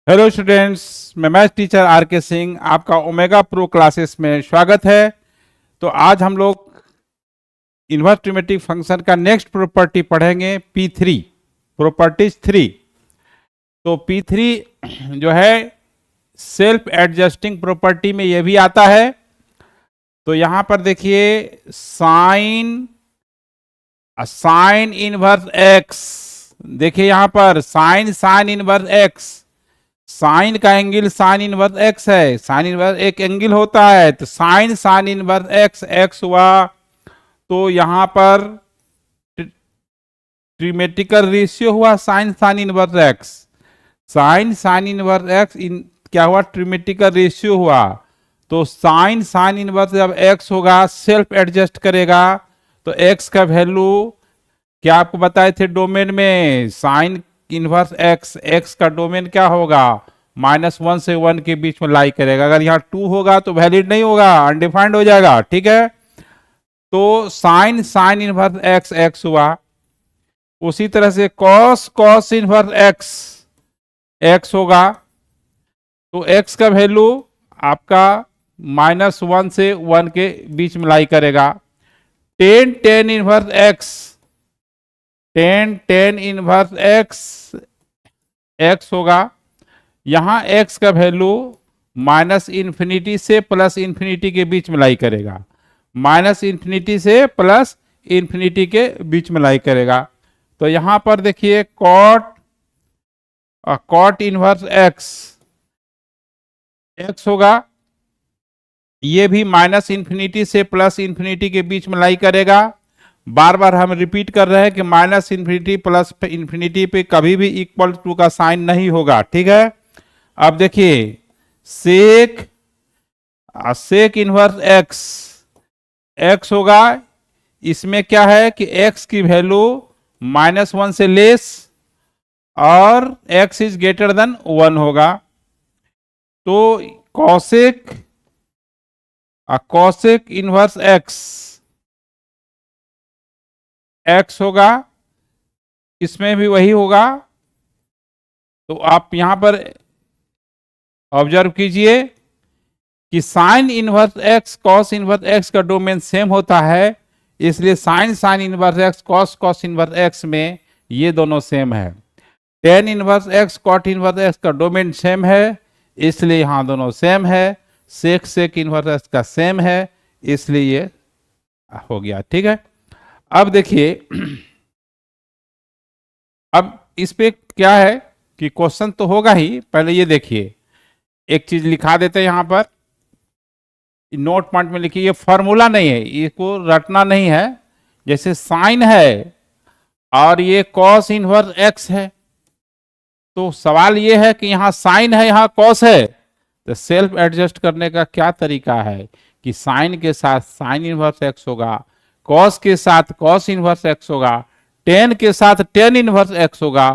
Hello students, मैं math teacher are के सिंह आपका ओमेगा प्रो क्लासेस में स्वागत है। तो आज हम लोग इन्वर्स ट्रिमेटिक फंक्शन का नेक्स्ट प्रॉपर्टी पढ़ेंगे P3 प्रॉपर्टीज 3। तो P3 जो है सेल्फ एडजस्टिंग प्रॉपर्टी में ये भी आता है। तो यहां पर देखिए साइन इनवर्स एक्स, देखिए यहां पर साइन इनवर्स एक्स, साइन का एंगल साइन इनवर्स एक्स है, साइन इनवर्स एक एंगल होता है। तो साइन इनवर्स एक्स एक्स हुआ, तो यहां पर ट्रिमेटिकल रेशियो हुआ sign inverse x, sign inverse x क्या हुआ, ट्रिमेटिकल रेशियो हुआ। तो साइन इनवर्स जब एक्स होगा सेल्फ एडजस्ट करेगा, तो एक्स का वैल्यू क्या आपको बताए थे डोमेन में, साइन इनवर्स एक्स, एक्स का डोमेन क्या होगा, -1 से 1 के बीच में लाई करेगा। अगर यहाँ 2 होगा तो वैलिड नहीं होगा, अनडिफाइंड हो जाएगा, ठीक है। तो साइन इनवर्स एक्स एक्स हुआ। उसी तरह से कॉस इनवर्स एक्स एक्स होगा, तो एक्स का वैल्यू आपका -1 से 1 के बीच में लाई करेगा। Ten inverse x, tan inverse x x होगा। यहां एक्स का वैल्यू -∞ से +∞ के बीच में लाई करेगा, -∞ से +∞ के बीच में लाई करेगा। तो यहां पर देखिए कॉट इनवर्स एक्स एक्स होगा, ये भी -∞ से +∞ के बीच में लाई करेगा। बार बार हम रिपीट कर रहे हैं कि -∞ +∞ पे कभी भी इक्वल टू का साइन नहीं होगा, ठीक है। अब देखिए सेक इनवर्स एक्स एक्स होगा, इसमें क्या है कि एक्स की वैल्यू -1 से लेस और एक्स इज ग्रेटर देन 1 होगा। तो कॉसेक इनवर्स एक्स एक्स होगा, इसमें भी वही होगा। तो आप यहां पर ऑब्जर्व कीजिए कि sine inverse x cos inverse x का डोमेन सेम होता है, इसलिए sine inverse x cos inverse x में ये दोनों सेम है। Tan inverse x cot inverse x का डोमेन सेम है, इसलिए यहां दोनों सेम है। सेक इनवर्स एक्स का सेम है, इसलिए ये हो गया, ठीक है। अब देखिए अब इस पे क्या है कि क्वेश्चन तो होगा ही, पहले ये देखिए एक चीज लिखा देते हैं यहां पर नोट पॉइंट में लिखिए, ये फॉर्मूला नहीं है, इसको रटना नहीं है। जैसे साइन है और ये कॉस इनवर्स एक्स है, तो सवाल ये है कि यहाँ साइन है यहाँ कॉस है, तो सेल्फ एडजस्ट करने का क्या तरीका है कि साइन के साथ साइन इनवर्स एक्स होगा, कॉस के साथ कॉस इनवर्स एक्स होगा, टेन के साथ टेन इनवर्स एक्स होगा,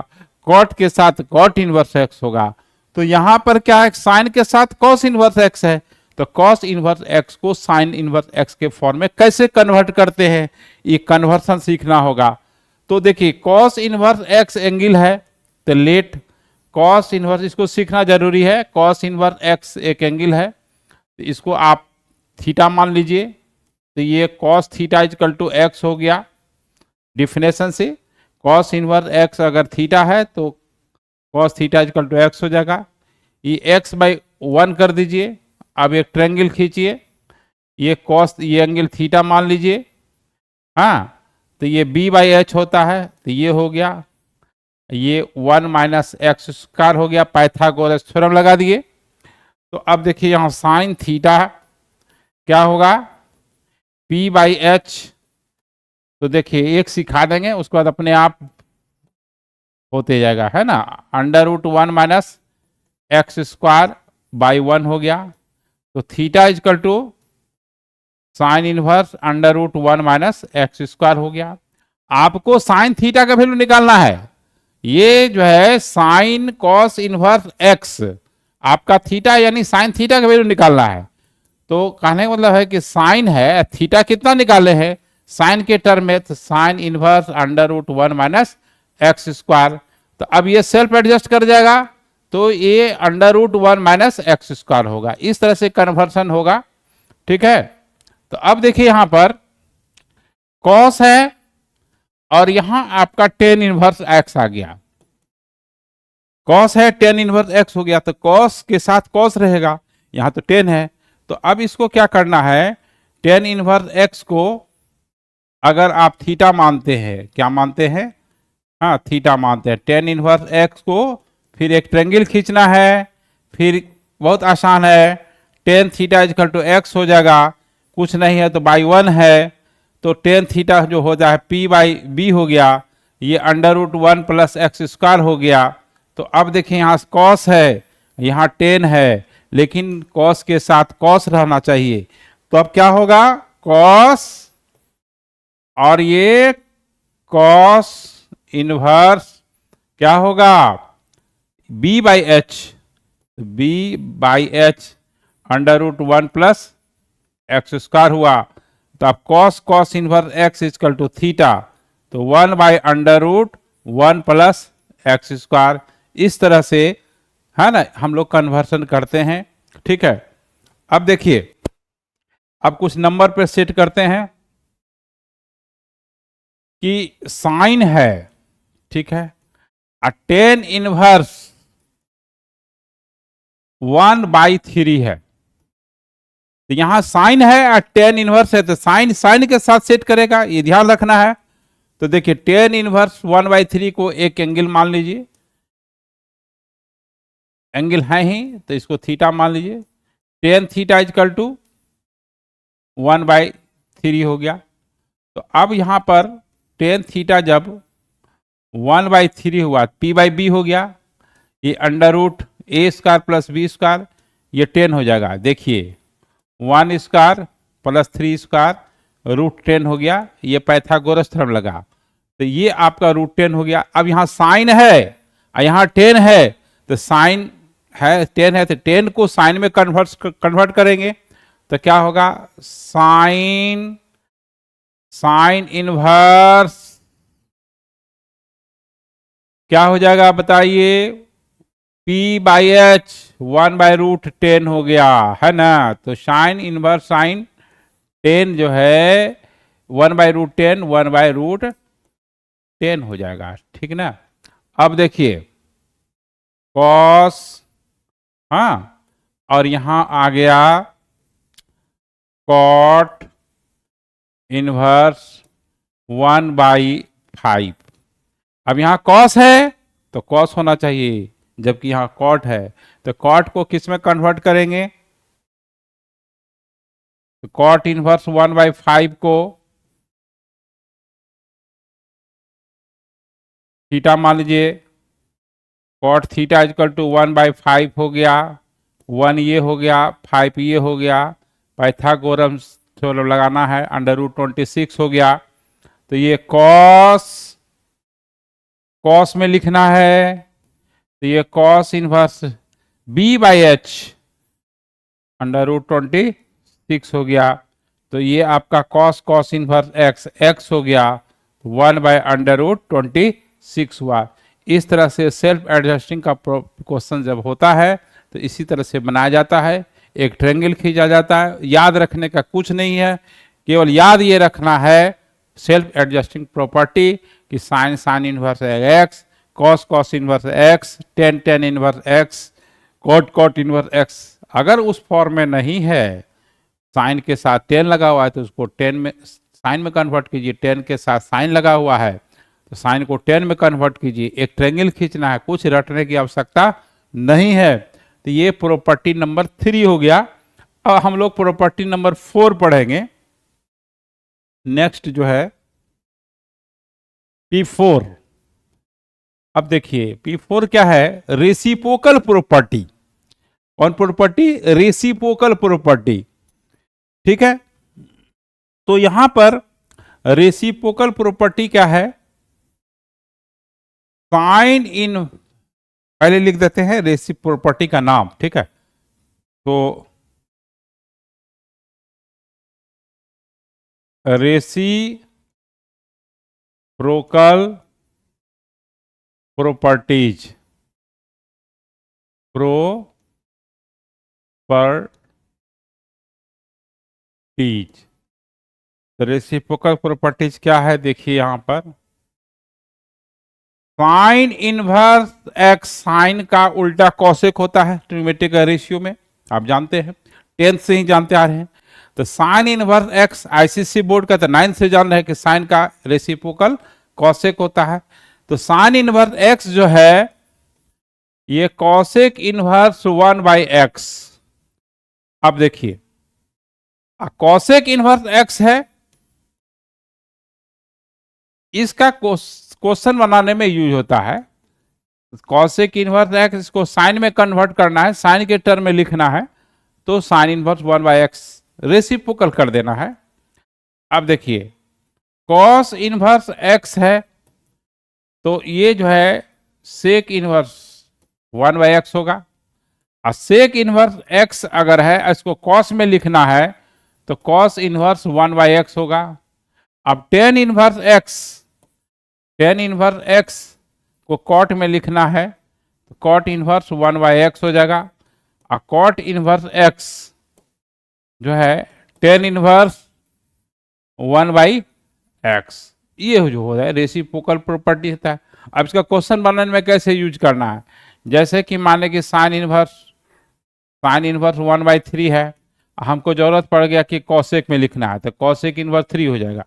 कॉट के साथ कॉट इनवर्स एक्स होगा। तो यहां पर क्या है, साइन के साथ कॉस इनवर्स एक्स है, तो कॉस इनवर्स एक्स को साइन इनवर्स एक्स के फॉर्म में कैसे कन्वर्ट करते हैं, ये कन्वर्सन सीखना होगा। तो देखिए कॉस इनवर्स एक्स एंगल है, तो लेट कॉस इनवर्स, इसको सीखना जरूरी है। कॉस इनवर्स एक्स एक एंगल है, तो इसको आप थीटा मान लीजिए, तो ये cos theta equal to x हो गया डिफिनेशन से। कॉस इनवर्स एक्स अगर थीटा है तो cos theta equal to x हो जाएगा। ये x/1 कर दीजिए। अब एक ट्रायंगल खींचिए, ये एंगल थीटा मान लीजिए, हाँ, तो ये b/h होता है, तो ये हो गया, ये 1 - x² हो गया, पाइथागोरस थ्योरम लगा दिए। तो अब देखिए यहां साइन थीटा क्या होगा, p/h। तो देखिए एक सिखा देंगे, उसके बाद अपने आप होते जाएगा, है ना। √1 - x²/1 हो गया, तो theta equal to sine inverse √1 - x² हो गया। आपको साइन थीटा का वैल्यू निकालना है। ये जो है साइन कॉस इनवर्स एक्स, आपका थीटा यानी साइन थीटा का वैल्यू निकालना है। तो कहने का मतलब है कि साइन है, थीटा कितना निकाले हैं साइन के टर्म में, तो साइन इनवर्स √1 - x²। तो अब ये सेल्फ एडजस्ट कर जाएगा, तो ये under root 1 minus x square होगा। इस तरह से कन्वर्सन होगा, ठीक है। तो अब देखिए यहां पर कॉस है और यहां आपका टेन इनवर्स एक्स आ गया। कॉस है, टेन इनवर्स एक्स हो गया, तो कॉस के साथ कॉस रहेगा, यहां तो टेन है। तो अब इसको क्या करना है, टेन इनवर्स एक्स को अगर आप थीटा मानते हैं, क्या मानते हैं, हाँ थीटा मानते हैं, टेन इनवर्स एक्स को फिर एक ट्रेंगल खींचना है, फिर बहुत आसान है, tan theta equal to x हो जाएगा, कुछ नहीं है तो बाई वन है, तो टेन थीटा जो हो जाए पी बाई बी हो गया, ये under root 1 plus x square हो गया। तो अब देखिए यहाँ कॉस है, यहाँ टेन है, लेकिन कॉस के साथ कॉस रहना चाहिए, तो अब क्या होगा, कॉस और ये कॉस इनवर्स क्या होगा, B by H under root 1 plus x square हुआ। तो अब cos cos inverse x equal to theta, तो 1 by under root 1 plus x square. इस तरह से है ना हम लोग कन्वर्सन करते हैं, ठीक है। अब देखिए, अब कुछ नंबर पे सेट करते हैं कि साइन है, ठीक है, टेन इनवर्स 1/3 है, तो यहां साइन है और टेन इनवर्स है, तो साइन साइन के साथ सेट करेगा, ये ध्यान रखना है। तो देखिए टेन इनवर्स 1/3 को एक एंगल मान लीजिए, एंगल है ही तो इसको थीटा मान लीजिए, टेन थीटा इजकल टू 1/3 हो गया। तो अब यहां पर टेन थीटा जब 1/3 हुआ, पी बाई बी हो गया, ये अंडर रूट ए स्क्वायर प्लस बी स्क्वायर, ये 10 हो जाएगा। देखिए 1 स्क्वायर प्लस 3 स्क्वायर रूट 10 हो गया, ये पाइथागोरस थ्योरम लगा, तो ये आपका रूट 10 हो गया। अब यहाँ साइन है और यहाँ 10 है, तो साइन है 10 है, तो 10 को साइन में कन्वर्ट करेंगे, तो क्या होगा, साइन साइन इनवर्स क्या हो जाएगा बताइए, P बाई एच 1/√10 हो गया, है ना। तो साइन इनवर्स साइन 10 जो है 1/√10 1/√10 हो जाएगा, ठीक ना। अब देखिए कॉस, हाँ, और यहां आ गया कॉट इनवर्स 1/5। अब यहां कॉस है तो कॉस होना चाहिए, जबकि यहां कॉट है, तो कॉट को किस में कन्वर्ट करेंगे, तो कॉट इनवर्स 1/5 को थीटा मान लीजिए, कॉट थीटा इजकल टू 1/5 हो गया, 1 ये हो गया, 5 ये हो गया, पाइथागोरस थ्योरम लगाना है, √26 हो गया। तो ये कॉस कॉस में लिखना है, तो ये cos inverse B by H √26 हो गया। तो ये आपका cos cos inverse x x हो गया, 1/√26 हुआ। इस तरह से सेल्फ एडजस्टिंग का क्वेश्चन जब होता है तो इसी तरह से बनाया जाता है, एक ट्रायंगल खींचा जाता है। याद रखने का कुछ नहीं है, केवल याद ये रखना है सेल्फ एडजस्टिंग प्रॉपर्टी कि sine sine inverse x, cos cos inverse x, tan tan inverse x, cot cot inverse x. अगर उस फॉर्म में नहीं है, साइन के साथ 10 लगा हुआ है, तो उसको 10 में साइन में कन्वर्ट कीजिए, 10 के साथ साइन लगा हुआ है तो साइन को 10 में कन्वर्ट कीजिए, एक ट्रायंगल खींचना है, कुछ रटने की आवश्यकता नहीं है। तो ये प्रॉपर्टी नंबर 3 हो गया। अब हम लोग प्रॉपर्टी नंबर 4 पढ़ेंगे। नेक्स्ट जो है P4। अब देखिए P4 क्या है, रेसिप्रोकल प्रॉपर्टी। कौन प्रॉपर्टी, रेसिप्रोकल प्रॉपर्टी, ठीक है। तो यहां पर रेसिप्रोकल प्रॉपर्टी क्या है, साइन इन, पहले लिख देते हैं रेसिप्रोकल प्रॉपर्टी का नाम, ठीक है। तो रेसिप्रोकल प्रॉपर्टीज, प्रॉपर्टीज। तो रेसिप्रोकल प्रॉपर्टीज क्या है, देखिए यहां पर साइन इनवर्स एक्स, साइन का उल्टा कॉसेक होता है ट्रिग्नोमेट्रिक रेशियो में, आप जानते हैं, 10th से ही जानते आ रहे हैं। तो sine inverse x ICC board का तो 9th से जान रहे हैं कि साइन का रेसिप्रोकल कॉसेक होता है। तो साइन इनवर्स एक्स जो है ये कॉसेक इनवर्स 1/x। अब देखिए कॉसेक इनवर्स एक्स है, इसका क्वेश्चन बनाने में यूज होता है। कॉसेक इनवर्स एक्स, इसको साइन में कन्वर्ट करना है, साइन के टर्म में लिखना है, तो साइन इनवर्स 1/x रेसिप्रोकल कर देना है। अब देखिए कॉस इनवर्स एक्स है, तो ये जो है सेक इनवर्स 1/x होगा। और सेक इनवर्स एक्स अगर है, इसको कॉस में लिखना है, तो कॉस इनवर्स 1/x होगा। अब ten inverse x, tan inverse x को कॉट में लिखना है, तो कॉट इनवर्स 1/x हो जाएगा। और कॉट इनवर्स एक्स जो है टेन इनवर्स 1/x, ये जो हो रहा है रेसिप्रोकल प्रॉपर्टी होता है। अब इसका क्वेश्चन बनाने में कैसे यूज करना है, जैसे कि माने कि साइन इनवर्स 1/3 है, हमको जरूरत पड़ गया कि कॉसेक में लिखना है, तो कॉसेक इनवर्स 3 हो जाएगा।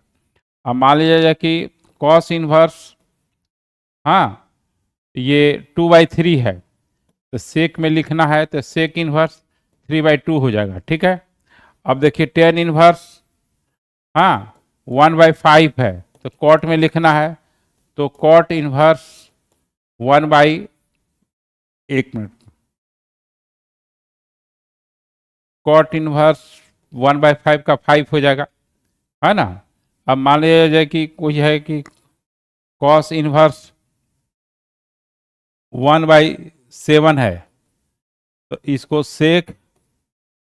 अब मान लीजिए कि कॉस इनवर्स, हाँ, ये 2/3 है, तो सेक में लिखना है, तो सेक इनवर्स 3/2 हो जाएगा, ठीक है। अब देखिए टेन इनवर्स, हाँ, 1/5 है, तो कॉट में लिखना है, तो कॉट इनवर्स 1/एक मिनट, कॉट इनवर्स 1/5 का 5 हो जाएगा, है ना। अब मान लिया जाए कि कोई है कि कॉस इनवर्स 1/7 है, तो इसको सेक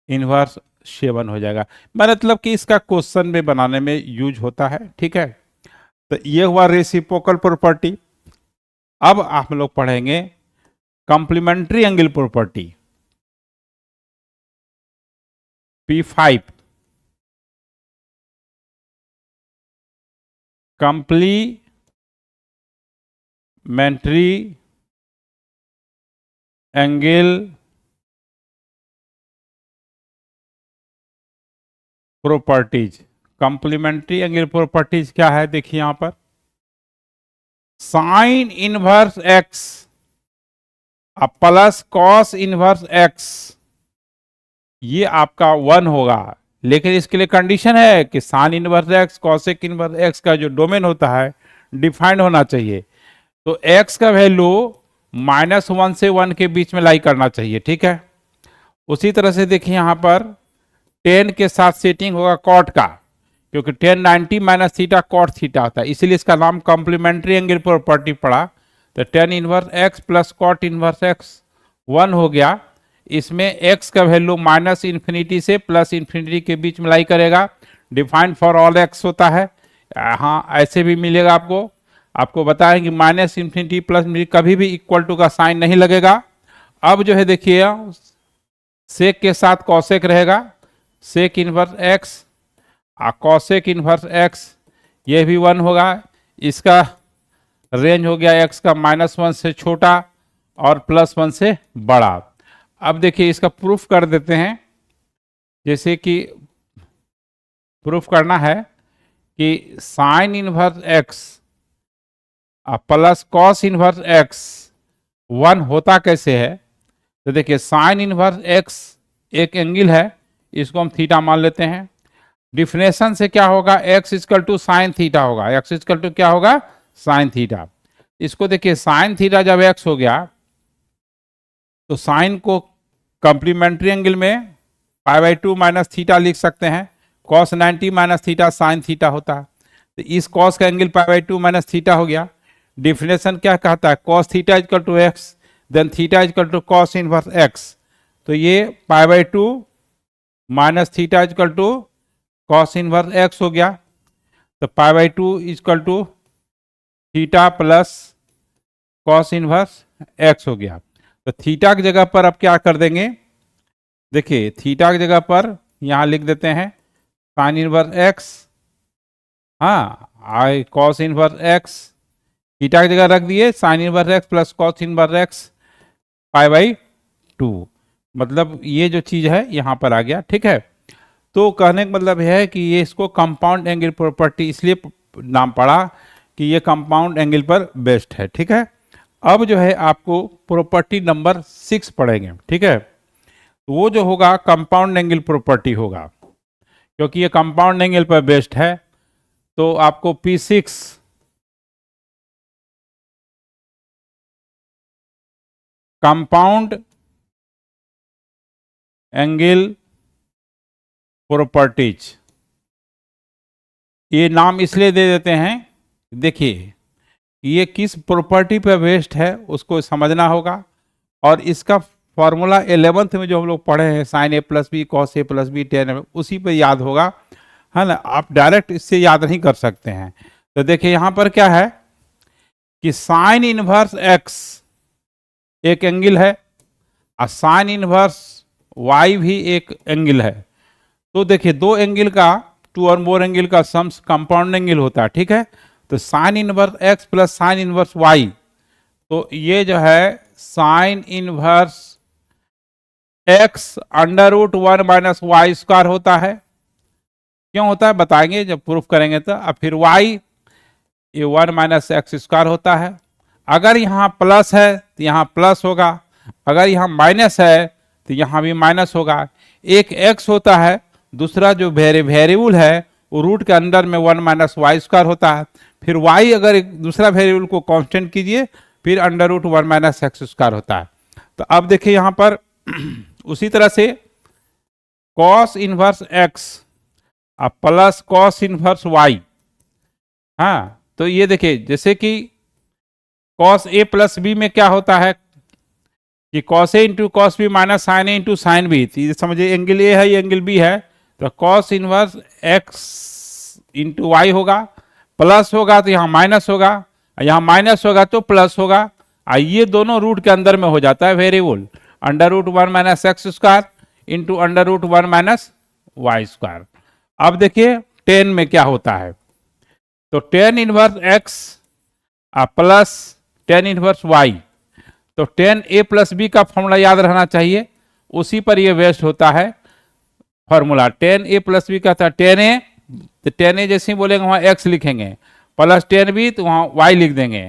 इनवर्स 7 हो जाएगा। मतलब कि इसका क्वेश्चन में बनाने में यूज होता है, ठीक है। तो ये हुआ रेसिप्रोकल प्रॉपर्टी। अब आप लोग पढ़ेंगे complementary angle property, P5। Complementary angle properties. Complementary angle properties क्या है, देखिए यहां पर sine inverse x plus cos inverse x, ये आपका 1 होगा। लेकिन इसके लिए कंडीशन है कि sine inverse x cosec inverse x का जो डोमेन होता है डिफाइंड होना चाहिए। तो एक्स का वैल्यू -1 से 1 के बीच में लाई करना चाहिए, ठीक है। उसी तरह से देखिए यहां पर 10 के साथ सेटिंग होगा कॉट का, क्योंकि 10 90 माइनस थीटा कॉट थीटा होता है, इसीलिए इसका नाम कॉम्प्लीमेंट्री एंगल प्रॉपर्टी पड़ा। तो 10 inverse x plus cot inverse x 1 हो गया। इसमें x का वैल्यू -∞ से +∞ के बीच में लाई करेगा, डिफाइंड फॉर ऑल x होता है। हाँ, ऐसे भी मिलेगा आपको, आपको बताएं कि -∞ +∞ कभी भी इक्वल टू का साइन नहीं लगेगा। अब जो है देखिए सेक के साथ कॉसेक रहेगा, sec inverse x cosec inverse x, ये भी 1 होगा। इसका रेंज हो गया x का -1 से छोटा और +1 से बड़ा। अब देखिए इसका प्रूफ कर देते हैं, जैसे कि प्रूफ करना है कि sine inverse x plus cos inverse x 1 होता कैसे है। तो देखिए साइन इनवर्स एक्स एक एंगल है, इसको हम थीटा मान लेते हैं। डिफिनेशन से क्या होगा, x equal to sine theta होगा, x इक्वल टू क्या होगा, साइन थीटा। इसको देखिए साइन थीटा जब x हो गया, तो साइन को कॉम्प्लीमेंट्री एंगल में π/2 माइनस थीटा लिख सकते हैं। cos 90 minus theta sine theta होता है, तो इस cos का एंगल π/2 माइनस थीटा हो गया। डिफिनेशन क्या कहता है, cos theta equal to x, then theta equal to cos inverse x, तो ये π/2 minus theta equal to cos inverse x हो गया। तो π/2 equal to theta plus cos inverse x हो गया। तो थीटा की जगह पर अब क्या कर देंगे, देखिए थीटा की जगह पर यहां लिख देते हैं साइन इनवर्स एक्स, हाँ I cos inverse x, theta की जगह रख दिए sign inverse x plus cos inverse x pi by 2, मतलब ये जो चीज है यहां पर आ गया। ठीक है, तो कहने का मतलब यह है कि ये इसको कंपाउंड एंगल प्रॉपर्टी इसलिए नाम पड़ा कि ये कंपाउंड एंगल पर बेस्ड है। ठीक है, अब जो है आपको प्रॉपर्टी नंबर 6 पढ़ेंगे। ठीक है, तो वो जो होगा कंपाउंड एंगल प्रॉपर्टी होगा, क्योंकि ये कंपाउंड एंगल पर बेस्ड है। तो आपको P6 कंपाउंड एंगल प्रॉपर्टीज, ये नाम इसलिए दे देते हैं, देखिए ये किस प्रॉपर्टी पर बेस्ड है उसको समझना होगा। और इसका फॉर्मूला 11th में जो हम लोग पढ़े हैं sign A plus B cos A plus B ten, उसी पे याद होगा, है ना, आप डायरेक्ट इससे याद नहीं कर सकते हैं। तो देखिए यहाँ पर क्या है कि साइन इनवर्स एक्स एक एंगल है और साइन इनवर्स वाई भी एक एंगल है। तो देखिए दो एंगल का, टू और मोर एंगल का सम्स कंपाउंड एंगल होता है। ठीक है, तो sine inverse x plus sine inverse y, तो ये जो है sine inverse x under root 1 minus y square होता है। क्यों होता है बताएंगे जब प्रूफ करेंगे तो। अब फिर वाई ये 1 माइनस एक्स स्क्वायर होता है। अगर यहाँ प्लस है तो यहाँ प्लस होगा, अगर यहाँ माइनस है तो यहाँ भी माइनस होगा। एक एक्स होता है, दूसरा जो वेरिएबल है वो रूट के अंदर में 1 माइनस वाई स्क्वायर होता है। फिर वाई अगर एक दूसरा वेरिएबल को कांस्टेंट कीजिए फिर under root 1 minus x square होता है। तो अब देखिए यहाँ पर उसी तरह से cos inverse x plus cos inverse y, हाँ तो ये देखिए जैसे कि कॉस ए प्लस बी में क्या होता है कि cos A into cos B minus sine A into sine B, तो समझिए एंगल ए है ये एंगल बी है, तो cos inverse x into y होगा, प्लस होगा तो यहाँ माइनस होगा, यहाँ माइनस होगा तो प्लस होगा। ये दोनों रूट के अंदर में हो जाता है variable, under root 1 minus x square into under root 1 minus y square. अब देखिए 10 में क्या होता है, तो tan inverse x plus tan inverse y, तो टेन ए प्लस बी का फॉर्मूला याद रहना चाहिए, उसी पर ये बेस्ड होता है formula. Tan A plus B का था टेन ए, तो टेन ए जैसे ही बोलेंगे वहाँ एक्स लिखेंगे, प्लस टेन बी तो वहाँ वाई लिख देंगे,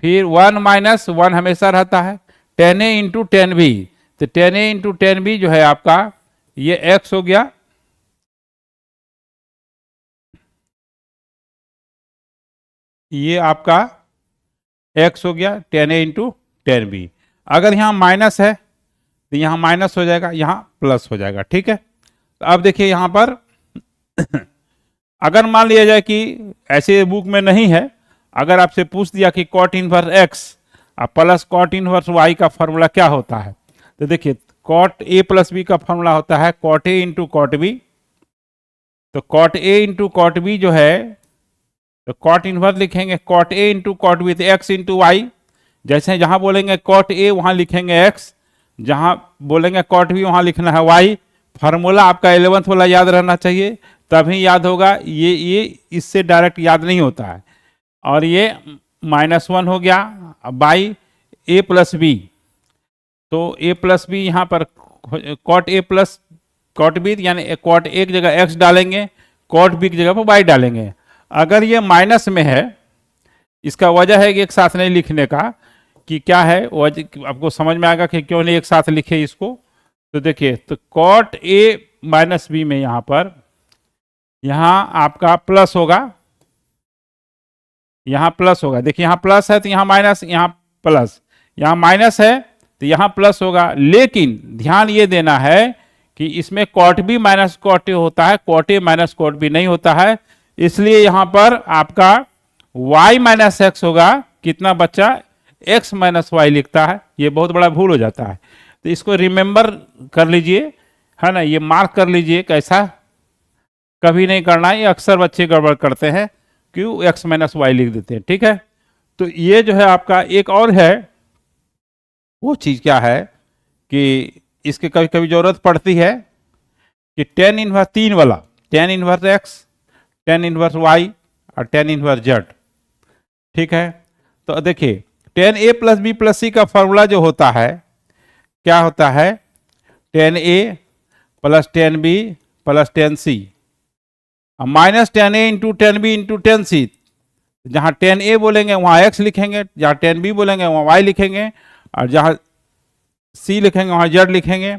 फिर 1 माइनस 1 हमेशा रहता है, tan A into tan B, तो tan A into tan B जो है आपका ये एक्स हो गया, ये आपका एक्स हो गया ten A into tan B. अगर यहाँ माइनस है तो यहाँ माइनस हो जाएगा, यहाँ प्लस हो जाएगा। ठीक है, तो अब देखिए यहाँ पर अगर मान लिया जाए कि ऐसे बुक में नहीं है, अगर आपसे पूछ दिया कि cot inverse x plus cot inverse y का फॉर्मूला क्या होता है, तो देखिए कॉट ए प्लस बी का फॉर्मूला होता है cot A into cot B, तो cot A into cot B जो है तो कॉट इनवर्स लिखेंगे cot A into cot B, तो एक्स इंटू वाई, जैसे जहां बोलेंगे कॉट ए वहां लिखेंगे एक्स, जहां बोलेंगे कॉट बी वहां लिखना है वाई। फार्मूला आपका 11th वाला याद रहना चाहिए, तभी याद होगा, ये इससे डायरेक्ट याद नहीं होता है। और ये -1 हो गया बाई ए प्लस बी, तो ए प्लस बी यहाँ पर cot A plus cot B, यानी कॉट ए की जगह एक्स डालेंगे, कॉट बी की जगह पर वाई डालेंगे। अगर ये माइनस में है, इसका वजह है कि एक साथ नहीं लिखने का, कि क्या है वजह आपको समझ में आएगा कि क्यों नहीं एक साथ लिखे इसको। तो देखिए तो कॉट ए माइनस बी में यहाँ पर यहाँ आपका प्लस होगा, यहाँ प्लस होगा, देखिए यहाँ प्लस है तो यहाँ माइनस, यहाँ प्लस, यहाँ माइनस है तो यहाँ प्लस होगा। लेकिन ध्यान ये देना है कि इसमें cot B minus cot A होता है, cot A minus cot B नहीं होता है, इसलिए यहां पर आपका y माइनस एक्स होगा, कितना बच्चा x माइनस वाई लिखता है, ये बहुत बड़ा भूल हो जाता है। तो इसको रिमेंबर कर लीजिए, है ना, ये मार्क कर लीजिए, कैसा कभी नहीं करना है, ये अक्सर बच्चे गड़बड़ करते हैं, क्यों x माइनस वाई लिख देते हैं। ठीक है, तो ये जो है आपका एक और है वो चीज़ क्या है कि इसके कभी कभी ज़रूरत पड़ती है कि टेन इनवर्स 3 वाला, tan inverse x, tan inverse y और टेन इनवर्स जेड। ठीक है, तो देखिए tan A plus B plus C का फॉर्मूला जो होता है क्या होता है, tan A plus tan B plus tan C minus tan A into tan B into tan C. जहाँ टेन ए बोलेंगे वहाँ एक्स लिखेंगे, जहाँ टेन बी बोलेंगे वहाँ वाई लिखेंगे, और जहाँ सी लिखेंगे वहाँ जेड लिखेंगे।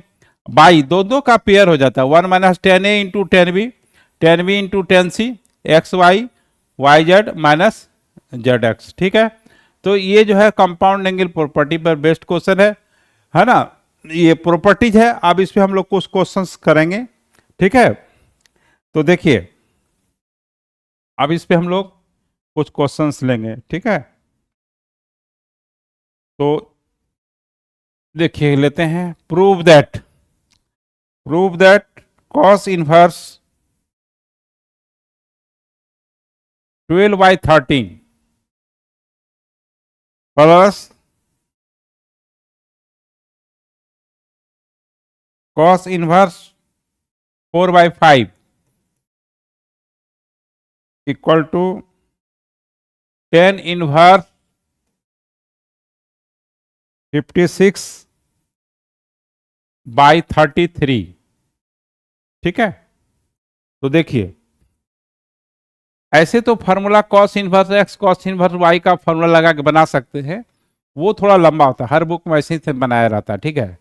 बाई दो दो का पेयर हो जाता है, one minus tan A into tan B into tan C, x y y z minus z x. ठीक है, तो ये जो है कंपाउंड एंगल प्रॉपर्टी पर बेस्ड क्वेश्चन है ना, ये प्रॉपर्टीज है। अब इस पे हम लोग कुछ क्वेश्चंस करेंगे। ठीक है, तो देखिए अब इस पे हम लोग कुछ क्वेश्चंस लेंगे। ठीक है, तो देखिए लेते हैं, prove that cos inverse 12/13 plus cos inverse 4/5 equal to tan inverse 56/33। ठीक है, तो देखिए ऐसे तो formula cos inverse x cos inverse y का फार्मूला लगा के बना सकते हैं, वो थोड़ा लंबा होता है, हर बुक में ऐसे ही बनाया रहता है। ठीक है,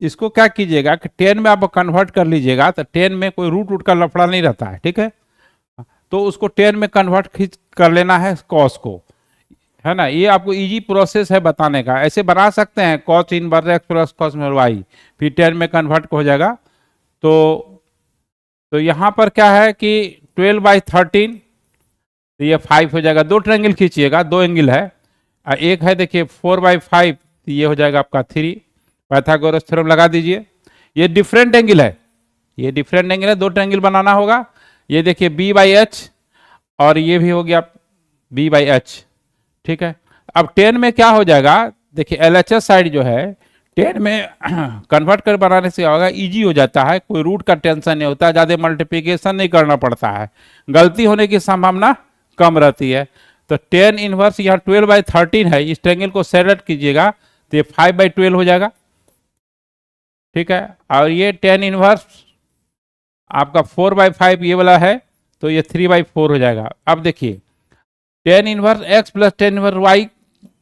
इसको क्या कीजिएगा कि 10 में आप कन्वर्ट कर लीजिएगा, तो 10 में कोई रूट का लफड़ा नहीं रहता है। ठीक है, तो उसको 10 में कन्वर्ट खींच कर लेना है कॉस को, है ना, ये आपको इजी प्रोसेस है बताने का। ऐसे बना सकते हैं cos inverse x plus cos inverse y, फिर 10 में कन्वर्ट हो जाएगा। तो यहाँ पर क्या है कि 12/13, तो ये 5 हो जाएगा। दो ट्रायंगल खींचिएगा, दो एंगल है, एक है देखिए 4/5, तो ये हो जाएगा आपका 3। पाइथागोरस थ्योरम लगा दीजिए। ये डिफरेंट एंगल है, ये डिफरेंट एंगल है, दो ट्रायंगल बनाना होगा। ये देखिए B/H और ये भी हो गया B/H। ठीक है, अब 10 में क्या हो जाएगा, देखिए LHS साइड जो है 10 में कन्वर्ट कर बनाने से होगा, इजी हो जाता है, कोई रूट का टेंशन नहीं होता, ज़्यादा मल्टीप्लिकेशन नहीं करना पड़ता है, गलती होने की संभावना कम रहती है। तो 10 इनवर्स यहाँ 12/13 है, इस ट्रायंगल को सेलेक्ट कीजिएगा तो ये 5/12 हो जाएगा। ठीक है, और ये 10 इनवर्स आपका 4/5 ये वाला है, तो ये 3/4 हो जाएगा। अब देखिए 10 inverse x plus 10 inverse y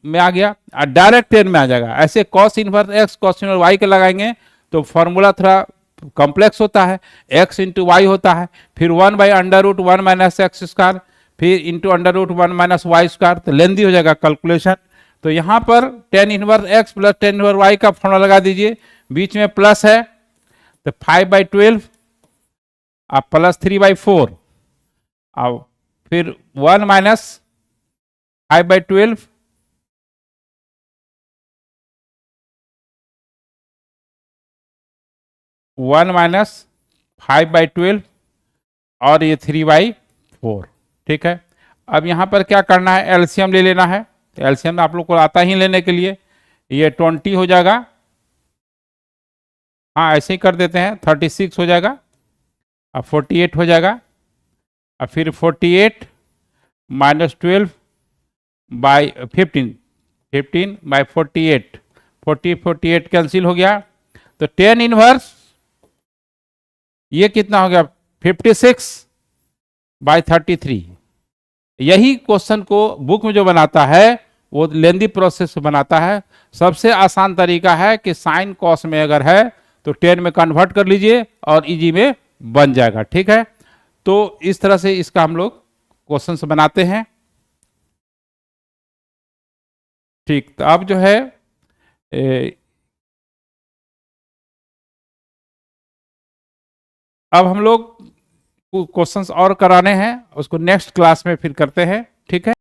में आ गया, और डायरेक्ट 10 में आ जाएगा। ऐसे cos inverse x cos inverse y के लगाएंगे तो फॉर्मूला थोड़ा कॉम्प्लेक्स होता है, एक्स इंटू वाई होता है, फिर 1/√1 माइनस एक्स स्क्वायर, फिर इंटू √1 माइनस वाई स्क्वायर, तो लेंदी हो जाएगा कैलकुलेशन। तो यहाँ पर 10 inverse x plus 10 inverse y का फॉर्मूला लगा दीजिए, बीच में प्लस है तो 5/12 अब प्लस 3/4, अब फिर 1 माइनस 5/12 1 माइनस 5/12 और ये 3/4। ठीक है, अब यहाँ पर क्या करना है, एलसीएम ले लेना है। तो एलसीएम आप लोग को आता ही लेने के लिए, ये 20 हो जाएगा, हाँ ऐसे ही कर देते हैं, 36 हो जाएगा, अब 48 हो जाएगा, अब फिर 48 माइनस 12/15, 15/48, 48 कैंसिल हो गया। तो 10 इनवर्स ये कितना हो गया, 56/33। यही क्वेश्चन को बुक में जो बनाता है वो लेंदी प्रोसेस से बनाता है। सबसे आसान तरीका है कि साइन कॉस में अगर है तो 10 में कन्वर्ट कर लीजिए और इजी में बन जाएगा। ठीक है, तो इस तरह से इसका हम लोग क्वेश्चन बनाते हैं। ठीक, तो अब जो है अब हम लोग क्वेश्चंस और कराने हैं, उसको नेक्स्ट क्लास में फिर करते हैं। ठीक है।